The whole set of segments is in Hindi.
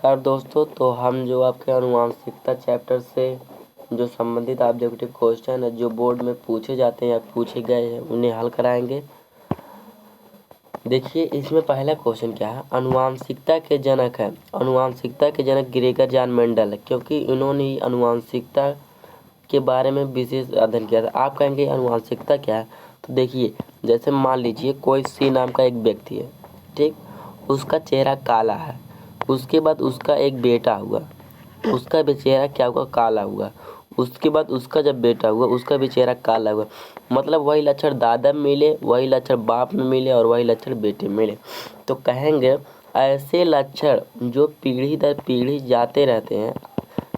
नमस्कार दोस्तों। तो हम जो आपके आनुवंशिकता चैप्टर से जो संबंधित ऑब्जेक्टिव क्वेश्चन है जो बोर्ड में पूछे जाते हैं या पूछे गए हैं उन्हें हल कराएंगे। देखिए इसमें पहला क्वेश्चन क्या है, आनुवंशिकता के जनक है। आनुवंशिकता के जनक ग्रेगर जॉन मेंडल है, क्योंकि इन्होंने आनुवंशिकता के बारे में विशेष अध्ययन किया था। आप कहेंगे आनुवंशिकता क्या है, तो देखिए जैसे मान लीजिए कोई सी नाम का एक व्यक्ति है, ठीक, उसका चेहरा काला है, उसके बाद उसका एक बेटा हुआ, उसका भी चेहरा क्या हुआ, काला हुआ। उसके बाद उसका जब बेटा हुआ उसका भी चेहरा काला हुआ। मतलब वही लक्षण दादा में मिले, वही लक्षण बाप में मिले और वही लक्षण बेटे में मिले। तो कहेंगे ऐसे लक्षण जो पीढ़ी दर पीढ़ी जाते रहते हैं,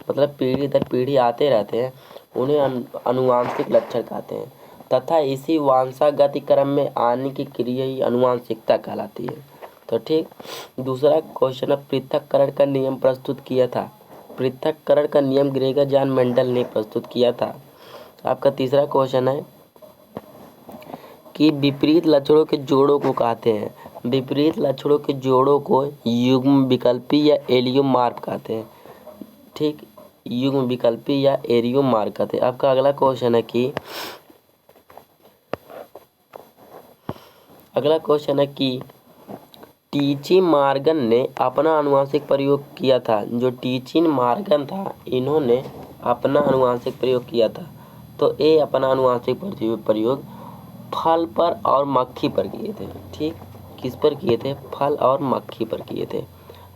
मतलब पीढ़ी दर पीढ़ी आते रहते हैं, उन्हें आनुवंशिक लक्षण कहते हैं तथा इसी वंशागति क्रम में आने की क्रिया ही आनुवंशिकता कहलाती है। तो ठीक, दूसरा क्वेश्चन है, पृथक्करण का नियम प्रस्तुत किया था। पृथक्करण का नियम ग्रेगर जॉन मेंडल ने प्रस्तुत किया था। आपका तीसरा क्वेश्चन है कि विपरीत लक्षणों के जोड़ों को कहते हैं। विपरीत लक्षणों के जोड़ों को युग्म विकल्पी या एलियोमॉर्फ कहते हैं। ठीक, युग्म विकल्पी या एलियोमॉर्फ कहते हैं। आपका अगला क्वेश्चन है कि टीची मॉर्गन ने अपना आनुवंशिक प्रयोग किया था। जो टीची मॉर्गन था इन्होंने अपना आनुवंशिक प्रयोग किया था। तो ये अपना आनुवंशिक प्रयोग फल पर और मक्खी पर किए थे। ठीक, किस पर किए थे, फल और मक्खी पर किए थे।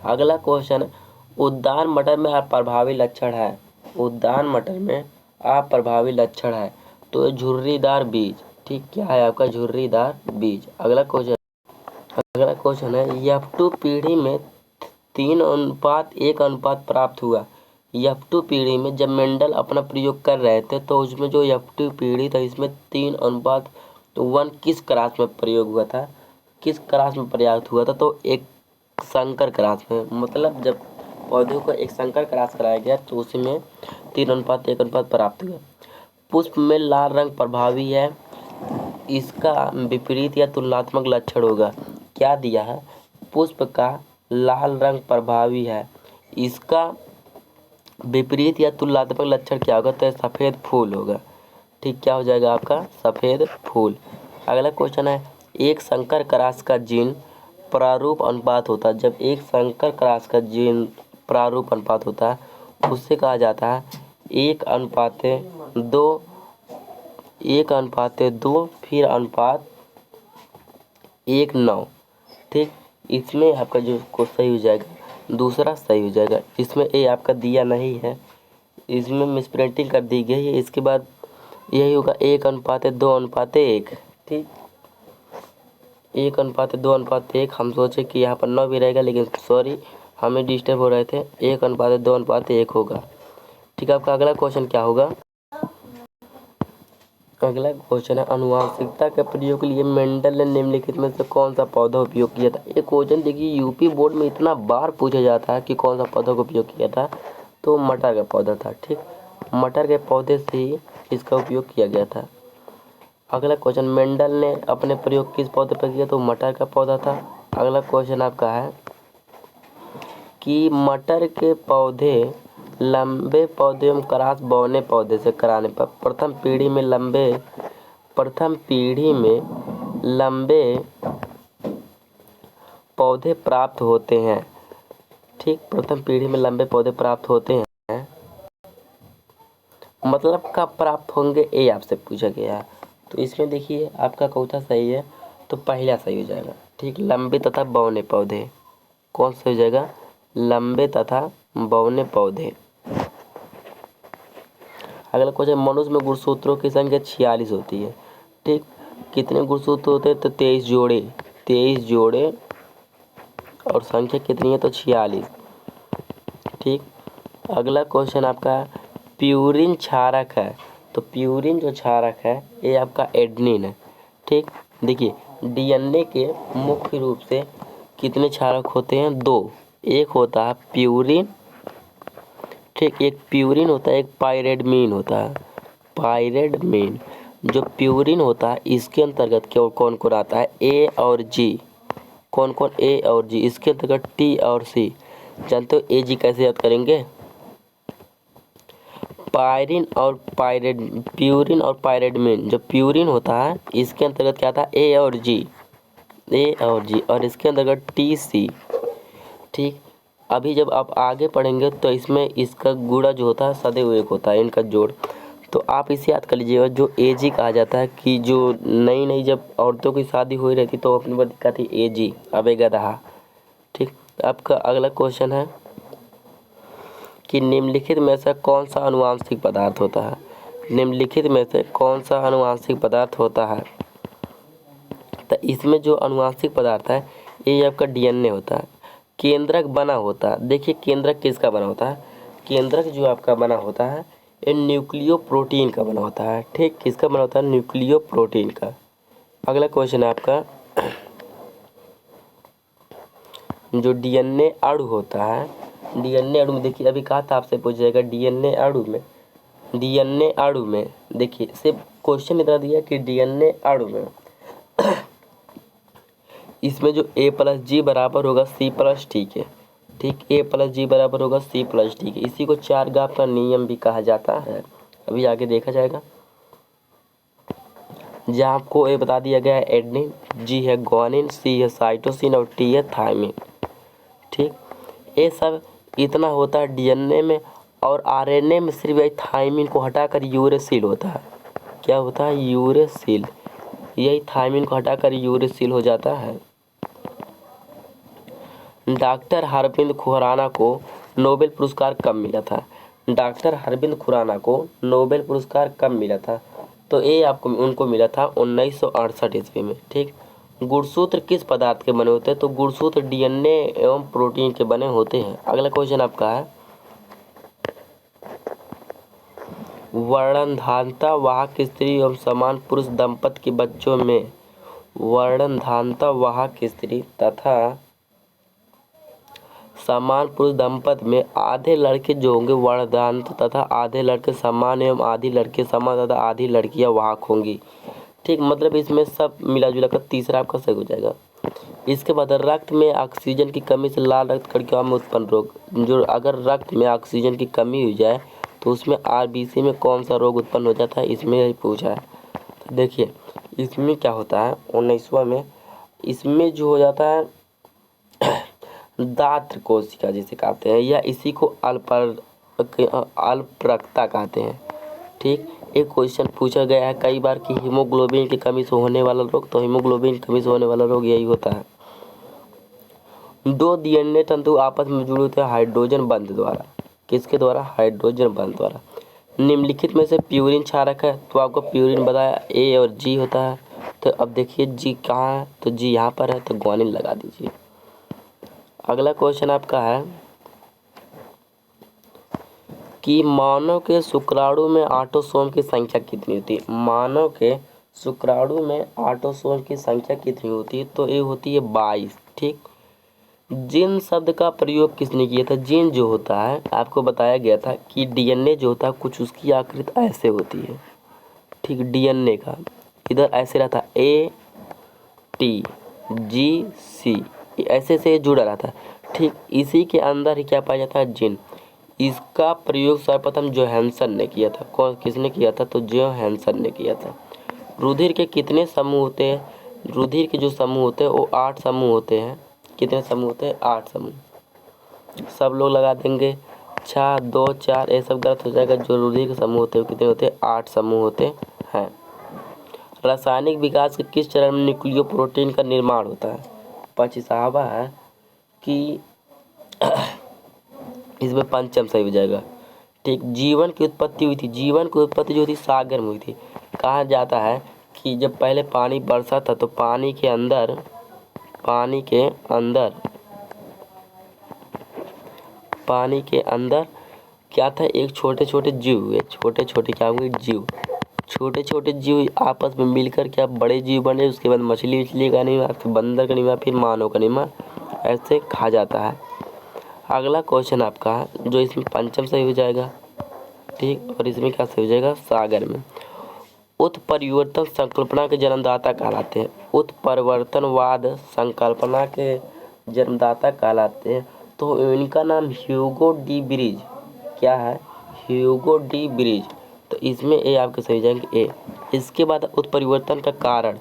अगला क्वेश्चन, उद्यान मटर में अप्रभावी लक्षण है। उद्यान मटर में अप्रभावी लक्षण है तो झुर्रीदार बीज। ठीक, क्या है आपका, झुर्रीदार बीज। अगला क्वेश्चन है F2 पीढ़ी में 3:1 प्राप्त हुआ। F2 पीढ़ी में जब मेंडल अपना प्रयोग कर रहे थे तो उसमें जो F2 पीढ़ी था इसमें 3:1 किस क्रॉस में प्रयोग हुआ था, किस क्रॉस में प्रयास हुआ था, तो एक संकर क्रॉस में। मतलब जब पौधों को एक संकर क्रॉस कराया गया तो उसमें 3:1 प्राप्त हुआ। पुष्प में लाल रंग प्रभावी है, इसका विपरीत या तुलनात्मक लक्षण होगा। क्या दिया है, पुष्प का लाल रंग प्रभावी है, इसका विपरीत या तुलनात्मक लक्षण क्या होगा, तो सफ़ेद फूल होगा। ठीक, क्या हो जाएगा आपका, सफ़ेद फूल। अगला क्वेश्चन है, एक संकर क्रॉस का जीन प्रारूप अनुपात होता है। जब एक संकर क्रॉस का जीन प्रारूप अनुपात होता है उससे कहा जाता है 1:2, 1:2 फिर अनुपात 1:9। ठीक, इसमें आपका जो को सही हो जाएगा, दूसरा सही हो जाएगा। इसमें ए आपका दिया नहीं है, इसमें मिसप्रिंटिंग कर दी गई है। इसके बाद यही होगा 1:2:1। ठीक, 1:2:1। हम सोचे कि यहाँ पर 9 भी रहेगा, लेकिन सॉरी हमें डिस्टर्ब हो रहे थे, 1:2:1 होगा। ठीक, आपका अगला क्वेश्चन क्या होगा, अगला क्वेश्चन है, आनुवंशिकता के प्रयोग के लिए मेंडल ने निम्नलिखित में से कौन सा पौधा उपयोग किया था। ये क्वेश्चन देखिए यूपी बोर्ड में इतना बार पूछा जाता है कि कौन सा पौधा का उपयोग किया था, तो मटर का पौधा था। ठीक, मटर के पौधे से ही इसका उपयोग किया गया था। अगला क्वेश्चन, मेंडल ने अपने प्रयोग किस पौधे पर किया, तो मटर का पौधा था। अगला क्वेश्चन आपका है कि मटर के पौधे लंबे पौधे एवं क्रॉस बौने पौधे से कराने पर प्रथम पीढ़ी में लंबे पौधे प्राप्त होते हैं। ठीक, प्रथम पीढ़ी में लंबे पौधे प्राप्त होते हैं, मतलब कब प्राप्त होंगे ये आपसे पूछा गया है। तो इसमें देखिए आपका कौन सा सही है, तो पहला सही हो जाएगा। ठीक, लंबे तथा बौने पौधे, कौन सा हो जाएगा, लंबे तथा बौने पौधे। अगला क्वेश्चन, मनुष्य में गुणसूत्रों की संख्या 46 होती है। ठीक, कितने गुणसूत्र होते हैं, तो 23 जोड़े और संख्या कितनी है, तो 46। ठीक, अगला क्वेश्चन आपका, प्यूरिन क्षारक है। तो प्यूरिन जो क्षारक है ये आपका एडेनिन है। ठीक, देखिए डीएनए के मुख्य रूप से कितने क्षारक होते हैं, 2। एक होता है प्यूरिन, ठीक, एक प्यूरिन होता है, एक पायरिडमीन होता है। पायरिडमीन जो प्यूरिन होता है इसके अंतर्गत कौन कौन आता है, ए और जी। कौन कौन, ए और जी। इसके अंतर्गत टी और सी। जानते हो एजी कैसे याद करेंगे? पायरिन और प्यूरिन और पायरेडमिन, जो प्यूरिन होता है इसके अंतर्गत क्या था? ए और जी, और इसके अंतर्गत TC। ठीक, अभी जब आप आगे पढ़ेंगे तो इसमें इसका गुणा जो होता है सदैव एक होता है, इनका जोड़। तो आप इसे याद कर लीजिएगा, जो एजी कहा जाता है कि जो नई जब औरतों की शादी हुई रहती तो अपनी बात दिखा थी एजी, अब एक रहा। ठीक, आपका अगला क्वेश्चन है कि निम्नलिखित में से कौन सा आनुवांशिक पदार्थ होता है? निम्नलिखित में से कौन सा आनुवांशिक पदार्थ होता है? तो इसमें जो आनुवांशिक पदार्थ है ये आपका DNA होता है। केंद्रक बना होता है, देखिए केंद्रक किसका बना होता है? केंद्रक जो आपका बना होता है ये न्यूक्लियो प्रोटीन का बना होता है। ठीक, किसका बना होता है? न्यूक्लियो प्रोटीन का। अगला क्वेश्चन है आपका, जो DNA अणु होता है, DNA अणु में देखिए अभी कहा था आपसे पूछ जाएगा DNA अणु में देखिए सिर्फ क्वेश्चन इतना दिया कि DNA अणु में इसमें जो A+G बराबर होगा C+T के। ठीक, A+G बराबर होगा C+T के। इसी को चार घात का नियम भी कहा जाता है, अभी आगे देखा जाएगा। जहाँ आपको A बता दिया गया है एडेनिन, G है ग्वानिन, C है साइटोसिन और T है थायमिन। ठीक, ये सब इतना होता है DNA में, और RNA में सिर्फ यही थायमिन को हटाकर यूरेसिल होता है। क्या होता है? यूरेसिल। यही थायमिन को हटाकर यूरेसिल हो जाता है। डॉक्टर अरविंद खुराना को नोबेल पुरस्कार कब मिला था? डॉक्टर अरविंद खुराना को नोबेल पुरस्कार कब मिला था? तो ये आपको उनको मिला था 1968 ईस्वी में। ठीक, गुणसूत्र किस पदार्थ के बने होते हैं? तो गुणसूत्र DNA एवं प्रोटीन के बने होते हैं। अगला क्वेश्चन आपका है, वर्णधानता वाहक स्त्री एवं समान पुरुष दंपति के बच्चों में वर्णधानता वाहक स्त्री तथा समान पुरुष दंपति में आधे लड़के जो होंगे वर्णधान तथा आधे लड़के समान एवं आधी लड़के समान तथा आधी लड़कियां वाहक होंगी। ठीक, मतलब इसमें सब मिला जुला कर तीसरा आपका सही हो जाएगा। इसके बाद रक्त में ऑक्सीजन की कमी से लाल रक्त कणिका में उत्पन्न रोग, जो अगर रक्त में ऑक्सीजन की कमी हो जाए तो उसमें RBC में कौन सा रोग उत्पन्न हो जाता है, इसमें यही पूछा है। तो देखिए इसमें क्या होता है 19वां में, इसमें जो हो जाता है दात्र कोशिका जिसे कहते हैं, या इसी को अल्परक्तता कहते हैं। ठीक, एक क्वेश्चन पूछा गया है कई बार कि हीमोग्लोबिन की कमी से होने वाला रोग, तो हीमोग्लोबिन की कमी से होने वाला रोग यही होता है। दो DNA तंतु आपस में जुड़े होते हैं हाइड्रोजन बंध द्वारा। किसके द्वारा? हाइड्रोजन बंध द्वारा। निम्नलिखित में से प्यूरिन क्षारक है, तो आपको प्यूरिन बताया A और G होता है। तो अब देखिए G कहाँ है? तो G यहाँ पर है, तो ग्वानिन लगा दीजिए। अगला क्वेश्चन आपका है कि मानव के शुक्राणु में ऑटोसोम की संख्या कितनी होती है? मानव के शुक्राणु में ऑटोसोम की संख्या कितनी होती है? तो ये होती है 22। ठीक, जीन शब्द का प्रयोग किसने किया था? जीन जो होता है आपको बताया गया था कि DNA जो होता है कुछ उसकी आकृति ऐसे होती है। ठीक, DNA का इधर ऐसे रहता ATGC, ऐसे से जुड़ा रहता है। ठीक, इसी के अंदर ही क्या पाया जाता है? जीन। इसका प्रयोग सर्वप्रथम जोहानसन ने किया था। कौन, किसने किया था? तो जोहानसन ने किया था। रुधिर के कितने समूह होते हैं? रुधिर के जो समूह होते हैं वो 8 समूह होते हैं। कितने समूह होते हैं? 8 समूह। सब लोग लगा देंगे 6 2 4, ये सब गलत हो जाएगा। जो रुधिर के समूह होते हैं कितने होते हैं? 8 समूह होते हैं। रासायनिक विकास के किस चरण में न्यूक्लियो प्रोटीन का निर्माण होता है? 25वां है कि इसमें पंचम सही हो जाएगा। ठीक, जीवन की उत्पत्ति हुई थी। जीवन की उत्पत्ति जो थी सागर में हुई थी। कहा जाता है कि जब पहले पानी बरसा था तो पानी के अंदर क्या था? एक छोटे छोटे जीव हुए। छोटे छोटे क्या हुए? जीव। छोटे छोटे जीव आपस में मिलकर क्या बड़े जीव बने। उसके बाद मछली का निर्माण, फिर बंदर का निर्माण, फिर मानव का निर्माण, ऐसे कहा जाता है। अगला क्वेश्चन आपका जो इसमें पंचम सही हो जाएगा। ठीक, और इसमें क्या सही हो जाएगा? सागर में। उत्परिवर्तन संकल्पना के जन्मदाता कहलाते हैं। उत्परिवर्तनवाद संकल्पना के जन्मदाता कहलाते हैं। तो इनका नाम ह्यूगो डी ब्रिज, क्या है, ह्यूगो डी ब्रिज। तो इसमें ए आपके सही जाएंगे ए। इसके बाद उत्परिवर्तन का कारण,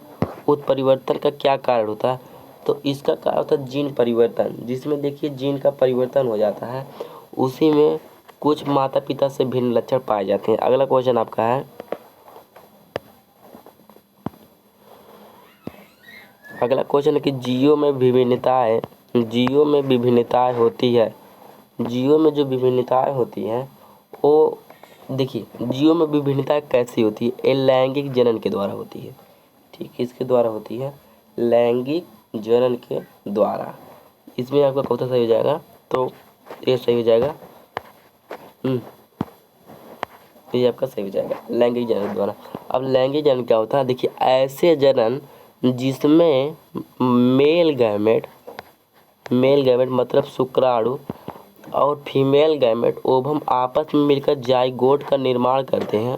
उत्परिवर्तन का क्या कारण होता है, तो इसका कारण होता है जीन परिवर्तन, जिसमें देखिए जीन का परिवर्तन हो जाता है, उसी में कुछ माता पिता से भिन्न लक्षण पाए जाते हैं। अगला क्वेश्चन आपका है, अगला क्वेश्चन है कि जीओ में विभिन्नताएं, जीओ में विभिन्नताएं होती है, जीओ में जो विभिन्नताएं होती हैं वो देखिए, जीओ में विभिन्नताएं कैसी होती है, ये लैंगिक जनन के द्वारा होती है। ठीक, किसके द्वारा होती है, लैंगिक जनन के द्वारा। इसमें आपका कौन सा सही हो जाएगा, तो ये सही हो जाएगा, ये आपका सही हो जाएगा, लैंगिक जनन के द्वारा। अब लैंगिक जनन क्या होता है, देखिए ऐसे जनन जिसमें मेल गैमेट मतलब शुक्राणु और फीमेल गैमेट ओवम आपस में मिलकर जाइगोट का निर्माण करते हैं।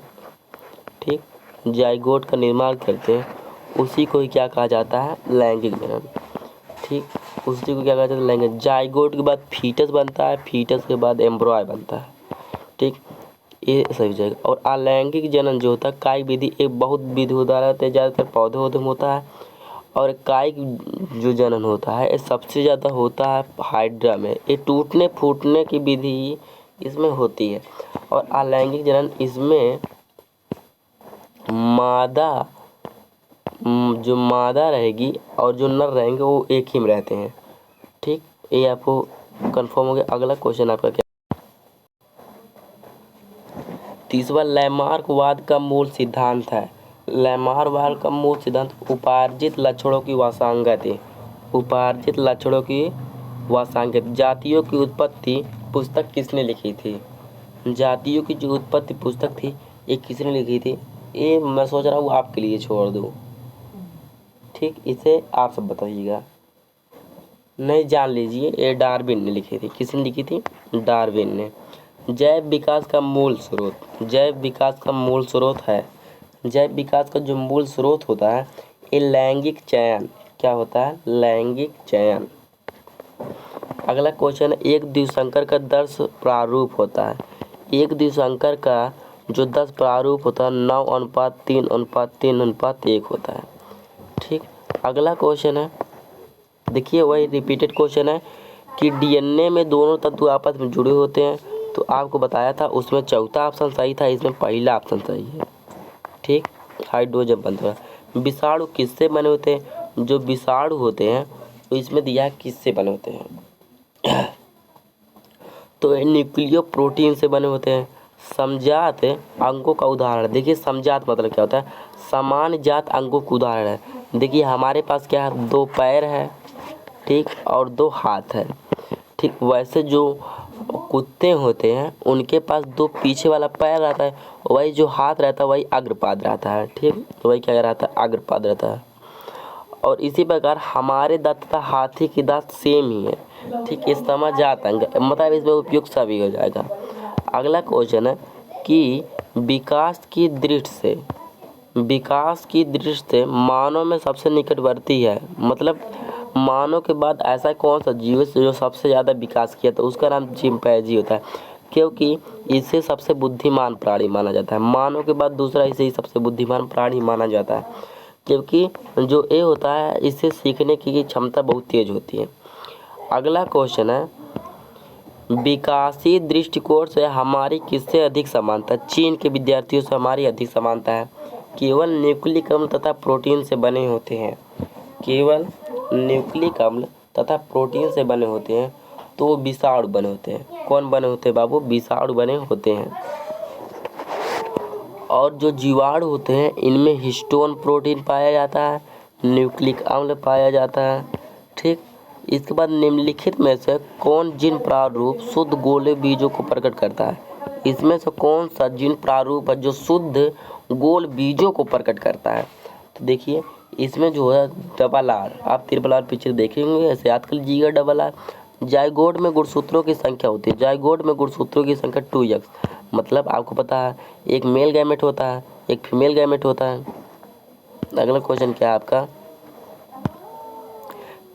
ठीक, जाइगोट का निर्माण करते हैं, उसी को ही क्या कहा जाता है, लैंगिक जनन। ठीक, उसी को क्या कहा जाता है, लैंगिक। जाइगोट के बाद फीटस बनता है, फीटस के बाद एम्ब्रॉय बनता है। ठीक, ये सही हो जाएगा। और अलैंगिक जनन जो होता है, कायिक विधि एक बहुत विधियों द्वारा होता है, ज़्यादातर पौधों में होता है। और कायिक जो जनन होता है ये सबसे ज़्यादा होता है हाइड्रा में, ये टूटने फूटने की विधि इसमें होती है। और अलैंगिक जनन इसमें मादा जो मादा रहेगी और जो नर रहेंगे वो एक ही में रहते हैं। ठीक, ये आपको कंफर्म हो गया। अगला क्वेश्चन आपका क्या, तीसरा लैमार्कवाद का मूल सिद्धांत है। लैमार्कवाद का मूल सिद्धांत उपार्जित लक्षणों की वासांगति, उपार्जित लक्षणों की वासांगति। जातियों की उत्पत्ति पुस्तक किसने लिखी थी, जातियों की जो उत्पत्ति पुस्तक थी ये किसने लिखी थी, ये मैं सोच रहा हूँ आपके लिए छोड़ दूँ। ठीक, इसे आप सब बताइएगा, नहीं जान लीजिए, ये डार्विन ने लिखी थी। किसने लिखी थी, डार्विन ने। जैव विकास का मूल स्रोत, जैव विकास का मूल स्रोत है, जैव विकास का जो मूल स्रोत होता है ये लैंगिक चयन, क्या होता है, लैंगिक चयन। अगला क्वेश्चन, एक द्विसंकर का 10 प्रारूप होता है, एक द्विसंकर का जो 10 प्रारूप होता है 9:3:3:1 होता है। ठीक, अगला क्वेश्चन है, देखिए वही रिपीटेड क्वेश्चन है कि डीएनए में दोनों तत्व आपस में जुड़े होते हैं, तो आपको बताया था उसमें चौथा ऑप्शन सही था, इसमें पहला ऑप्शन सही है। ठीक, हाइड्रोजन बनता है। विषाणु किससे बने होते हैं, जो विषाणु होते हैं तो इसमें दिया किससे बने होते हैं, तो न्यूक्लियो प्रोटीन से बने होते हैं। समजात अंगों का उदाहरण, देखिए समजात मतलब क्या होता है, समान जात अंगों का उदाहरण है। देखिए हमारे पास क्या है, 2 पैर है, ठीक, और 2 हाथ है। ठीक, वैसे जो कुत्ते होते हैं उनके पास 2 पीछे वाला पैर रहता है, वही जो हाथ रहता है वही अग्रपाद रहता है। ठीक, तो वही क्या रहता है, अग्रपाद रहता है। और इसी प्रकार हमारे दांत तथा हाथी की दांत सेम ही है। ठीक, ये समजात अंग मतलब इसमें उपयुक्त सभी हो जाएगा। अगला क्वेश्चन है कि विकास की दृष्टि से मानव में सबसे निकटवर्ती है, मतलब मानव के बाद ऐसा कौन सा जीव है जो सबसे ज़्यादा विकास किया, तो उसका नाम चिंपैंजी होता है, क्योंकि इसे सबसे बुद्धिमान प्राणी माना जाता है। मानव के बाद दूसरा इसे ही सबसे बुद्धिमान प्राणी माना जाता है, क्योंकि जो ये होता है इससे सीखने की क्षमता बहुत तेज होती है। अगला क्वेश्चन है, विकासीय दृष्टिकोण से हमारी किससे अधिक समानता, चीन के विद्यार्थियों से हमारी अधिक समानता है। केवल न्यूक्लिक अम्ल तथा प्रोटीन से बने होते हैं, केवल न्यूक्लिक अम्ल तथा प्रोटीन से बने होते हैं, तो विषाणु बने होते हैं। कौन बने होते हैं बाबू, विषाणु बने होते हैं। और जो जीवाणु होते हैं इनमें हिस्टोन प्रोटीन पाया जाता है, न्यूक्लिक अम्ल पाया जाता है। ठीक, इसके बाद निम्नलिखित में से कौन जीन प्रारूप शुद्ध गोले बीजों को प्रकट करता है, इसमें से कौन सा जीन प्रारूप है जो शुद्ध गोल बीजों को प्रकट करता है। तो देखिए इसमें जो है डबल आर, आप ट्रिपल आर पिक्चर देखे होंगे, ऐसे याद कर लीजिएगा। डबल आर जाइगोट में गुणसूत्रों की संख्या होती है, जाइगोट में गुणसूत्रों की संख्या 2x, मतलब आपको पता है एक मेल गैमेट होता है एक फीमेल गैमेट होता है। अगला क्वेश्चन क्या है आपका,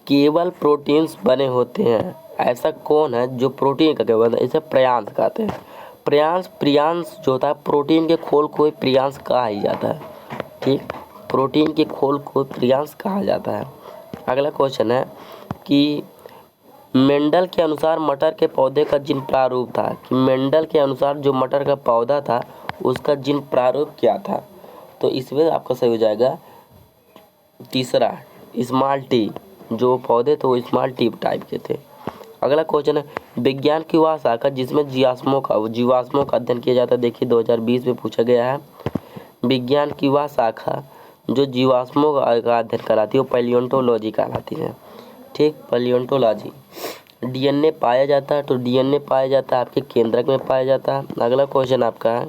केवल प्रोटीन्स बने होते हैं, ऐसा कौन है जो प्रोटीन का क्या बनता है? इसे प्रियांश कहते हैं। प्रियांश जो होता है, प्रोटीन के खोल को प्रियांश कहा ही जाता है। ठीक, प्रोटीन के खोल को प्रियांश कहा जाता है। अगला क्वेश्चन है कि मेंडल के अनुसार मटर के पौधे का जीन प्रारूप था, कि मेंडल के अनुसार जो मटर का पौधा था उसका जीन प्रारूप क्या था? तो इसमें आपका सही हो जाएगा तीसरा, स्मॉल टी। जो पौधे थे वो स्मॉल टी टाइप के थे। अगला क्वेश्चन है विज्ञान की वह शाखा जिसमें जीवाश्मों का अध्ययन किया जाता है। देखिए 2020 में पूछा गया है। विज्ञान की वह शाखा जो जीवाश्मों का अध्ययन कराती है वो पैलियोंटोलॉजी कहलाती है। ठीक, पैलियोंटोलॉजी। डीएनए पाया जाता है, तो डीएनए पाया जाता है आपके केंद्रक में पाया जाता है। अगला क्वेश्चन आपका है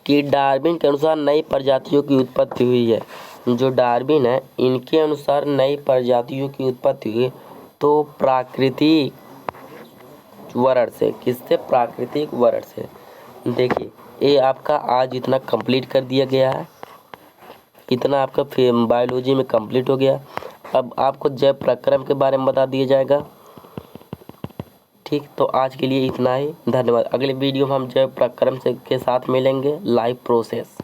कि डार्विन के अनुसार नई प्रजातियों की उत्पत्ति हुई है। जो डार्विन है इनके अनुसार नई प्रजातियों की उत्पत्ति हुई तो प्राकृतिक वरण से। किससे? प्राकृतिक वरण से। देखिए ये आपका आज इतना कंप्लीट कर दिया गया है, इतना आपका बायोलॉजी में कंप्लीट हो गया। अब आपको जैव प्रक्रम के बारे में बता दिया जाएगा। ठीक, तो आज के लिए इतना ही, धन्यवाद। अगले वीडियो में हम जैव प्रक्रम से के साथ मिलेंगे, लाइव प्रोसेस।